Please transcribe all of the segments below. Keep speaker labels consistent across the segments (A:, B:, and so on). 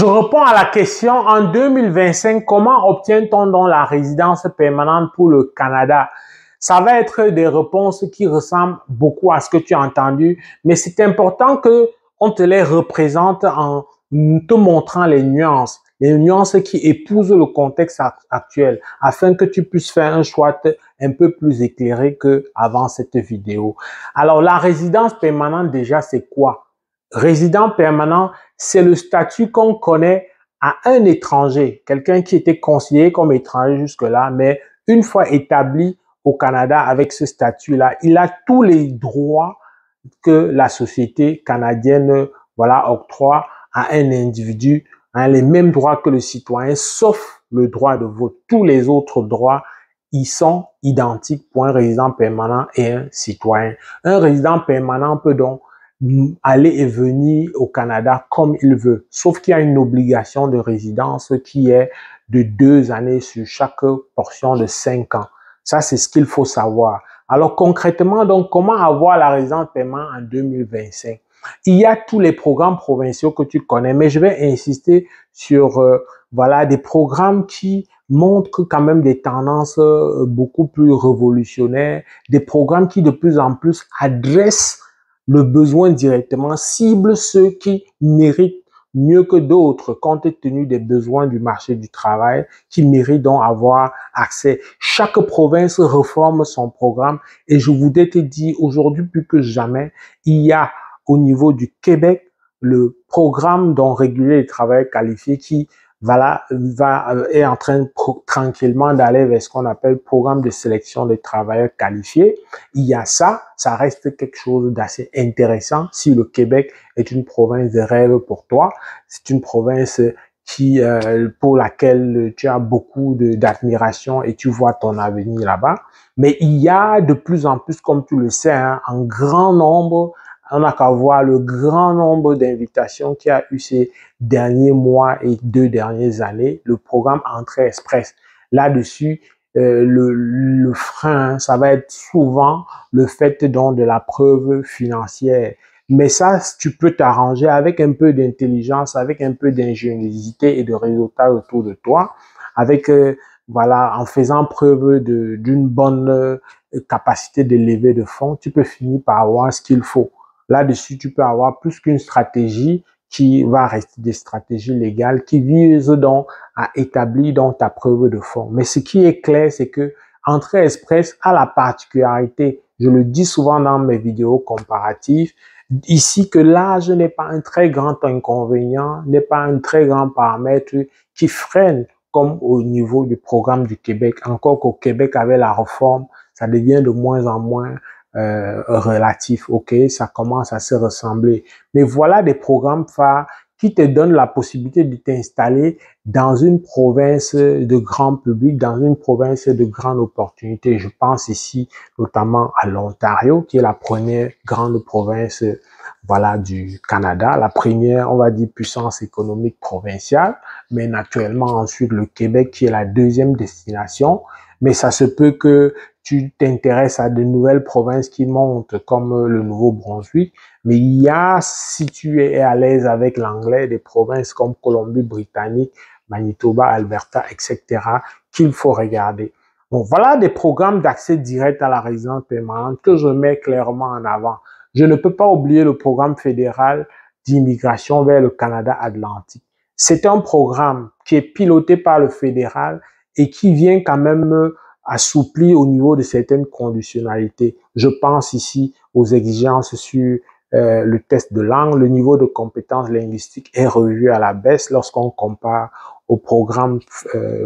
A: Je réponds à la question en 2025, comment obtient-on donc la résidence permanente pour le Canada? Ça va être des réponses qui ressemblent beaucoup à ce que tu as entendu, mais c'est important que on te les représente en te montrant les nuances qui épousent le contexte actuel, afin que tu puisses faire un choix un peu plus éclairé que avant cette vidéo. Alors, la résidence permanente, déjà, c'est quoi? Résident permanent, c'est le statut qu'on connaît à un étranger, quelqu'un qui était considéré comme étranger jusque-là, mais une fois établi au Canada avec ce statut-là, il a tous les droits que la société canadienne, voilà, octroie à un individu, hein, les mêmes droits que le citoyen, sauf le droit de vote. Tous les autres droits, ils sont identiques pour un résident permanent et un citoyen. Un résident permanent peut donc aller et venir au Canada comme il veut, sauf qu'il y a une obligation de résidence qui est de 2 années sur chaque portion de 5 ans. Ça, c'est ce qu'il faut savoir. Alors concrètement, donc, comment avoir la résidence permanente en 2025? Il y a tous les programmes provinciaux que tu connais, mais je vais insister sur voilà, des programmes qui montrent quand même des tendances beaucoup plus révolutionnaires, des programmes qui de plus en plus adressent le besoin directement, cible ceux qui méritent mieux que d'autres, compte tenu des besoins du marché du travail, qui méritent donc avoir accès. Chaque province reforme son programme et je voudrais te dire aujourd'hui plus que jamais, il y a au niveau du Québec le programme dont réguler les travailleurs qualifiés qui est en train tranquillement d'aller vers ce qu'on appelle programme de sélection des travailleurs qualifiés. Il y a ça reste quelque chose d'assez intéressant si le Québec est une province de rêve pour toi. C'est une province qui pour laquelle tu as beaucoup d'admiration et tu vois ton avenir là-bas. Mais il y a de plus en plus, comme tu le sais, hein, un grand nombre, on n'a qu'à voir le grand nombre d'invitations qu'il y a eu ces derniers mois et 2 dernières années, le programme Entrée Express. Là-dessus, le frein, ça va être souvent le fait donc de la preuve financière. Mais ça, tu peux t'arranger avec un peu d'intelligence, avec un peu d'ingéniosité et de résultats autour de toi, avec voilà, en faisant preuve d'une bonne capacité de levée de fonds, tu peux finir par avoir ce qu'il faut. Là-dessus, tu peux avoir plus qu'une stratégie qui va rester des stratégies légales qui visent donc à établir donc ta preuve de fonds. Mais ce qui est clair, c'est que Entrée Express a la particularité, je le dis souvent dans mes vidéos comparatives, ici que l'âge n'est pas un très grand inconvénient, n'est pas un très grand paramètre qui freine comme au niveau du programme du Québec. Encore qu'au Québec, avec la réforme, ça devient de moins en moins relatif, ok, ça commence à se ressembler. Mais voilà des programmes phares qui te donnent la possibilité de t'installer dans une province de grand public, dans une province de grande opportunité. Je pense ici notamment à l'Ontario, qui est la première grande province voilà, du Canada, la première, on va dire, puissance économique provinciale, mais naturellement ensuite le Québec qui est la deuxième destination. Mais ça se peut que tu t'intéresses à de nouvelles provinces qui montent comme le Nouveau-Brunswick, mais il y a, si tu es à l'aise avec l'anglais, des provinces comme Colombie-Britannique, Manitoba, Alberta, etc., qu'il faut regarder. Bon, voilà des programmes d'accès direct à la résidence permanente que je mets clairement en avant. Je ne peux pas oublier le programme fédéral d'immigration vers le Canada Atlantique. C'est un programme qui est piloté par le fédéral et qui vient quand même assouplir au niveau de certaines conditionnalités. Je pense ici aux exigences sur le test de langue. Le niveau de compétences linguistiques est revu à la baisse lorsqu'on compare au programme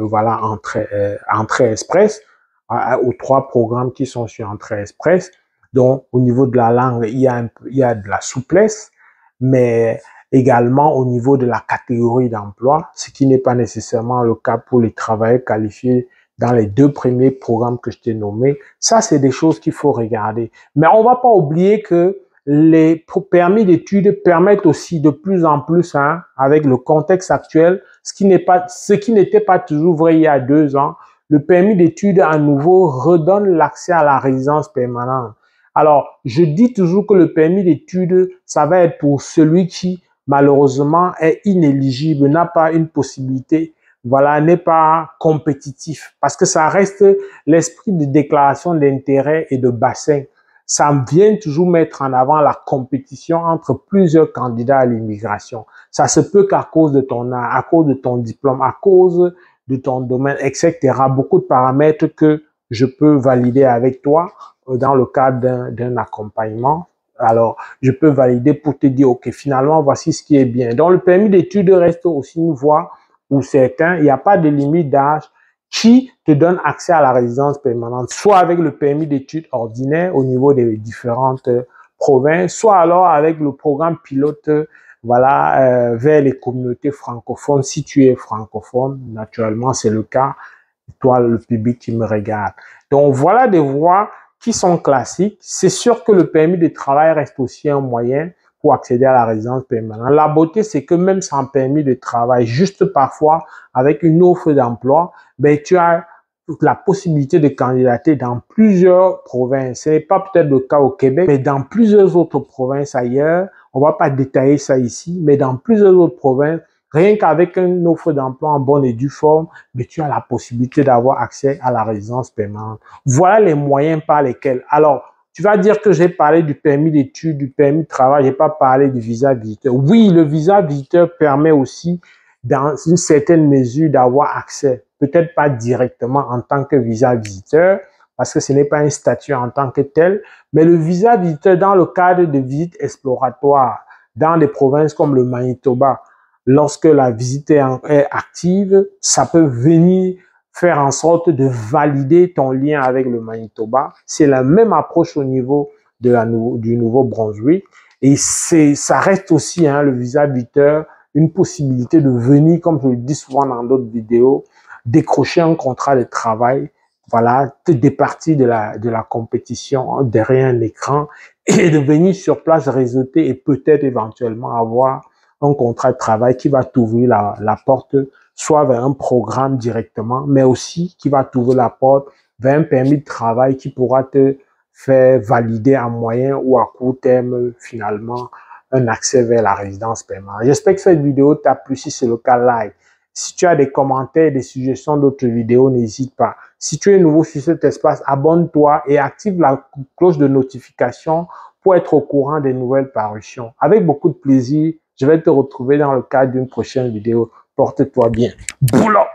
A: voilà, Entrée Express, aux 3 programmes qui sont sur Entrée Express. Donc, au niveau de la langue, il y a de la souplesse, mais également au niveau de la catégorie d'emploi, ce qui n'est pas nécessairement le cas pour les travailleurs qualifiés dans les 2 premiers programmes que je t'ai nommés. Ça, c'est des choses qu'il faut regarder. Mais on va pas oublier que les permis d'études permettent aussi de plus en plus, hein, avec le contexte actuel, ce qui n'était pas toujours vrai il y a 2 ans, le permis d'études à nouveau redonne l'accès à la résidence permanente. Alors, je dis toujours que le permis d'études, ça va être pour celui qui malheureusement, est inéligible, n'a pas une possibilité, voilà, n'est pas compétitif parce que ça reste l'esprit de déclaration d'intérêt et de bassin. Ça vient toujours mettre en avant la compétition entre plusieurs candidats à l'immigration. Ça se peut qu'à cause de ton âge, à cause de ton diplôme, à cause de ton domaine, etc. Beaucoup de paramètres que je peux valider avec toi dans le cadre d'un accompagnement. Alors, je peux valider pour te dire, OK, finalement, voici ce qui est bien. Donc, le permis d'études reste aussi une voie pour certains. Il n'y a pas de limite d'âge qui te donne accès à la résidence permanente, soit avec le permis d'études ordinaire au niveau des différentes provinces, soit alors avec le programme pilote voilà, vers les communautés francophones. Si tu es francophone, naturellement, c'est le cas, toi, le public qui me regarde. Donc, voilà des voies qui sont classiques. C'est sûr que le permis de travail reste aussi un moyen pour accéder à la résidence permanente. La beauté, c'est que même sans permis de travail, juste parfois avec une offre d'emploi, ben, tu as la possibilité de candidater dans plusieurs provinces. Ce n'est pas peut-être le cas au Québec, mais dans plusieurs autres provinces ailleurs. On va pas détailler ça ici, mais dans plusieurs autres provinces, rien qu'avec une offre d'emploi en bonne et due forme, mais tu as la possibilité d'avoir accès à la résidence permanente. Voilà les moyens par lesquels. Alors, tu vas dire que j'ai parlé du permis d'études, du permis de travail, j'ai pas parlé du visa visiteur. Oui, le visa visiteur permet aussi, dans une certaine mesure, d'avoir accès. Peut-être pas directement en tant que visa visiteur, parce que ce n'est pas un statut en tant que tel, mais le visa visiteur dans le cadre de visites exploratoires dans des provinces comme le Manitoba, lorsque la visite est active, ça peut venir faire en sorte de valider ton lien avec le Manitoba. C'est la même approche au niveau du Nouveau-Brunswick. Et ça reste aussi, le visa visiteur, une possibilité de venir, comme je le dis souvent dans d'autres vidéos, décrocher un contrat de travail, voilà, te départir de la compétition derrière un écran et de venir sur place réseauter et peut-être éventuellement avoir un contrat de travail qui va t'ouvrir la porte soit vers un programme directement, mais aussi qui va t'ouvrir la porte vers un permis de travail qui pourra te faire valider à moyen ou à court terme finalement un accès vers la résidence permanente. J'espère que cette vidéo t'a plu. Si c'est le cas, like. Si tu as des commentaires, des suggestions d'autres vidéos, n'hésite pas. Si tu es nouveau sur cet espace, abonne-toi et active la cloche de notification pour être au courant des nouvelles parutions. Avec beaucoup de plaisir, je vais te retrouver dans le cadre d'une prochaine vidéo. Porte-toi bien. Boulot!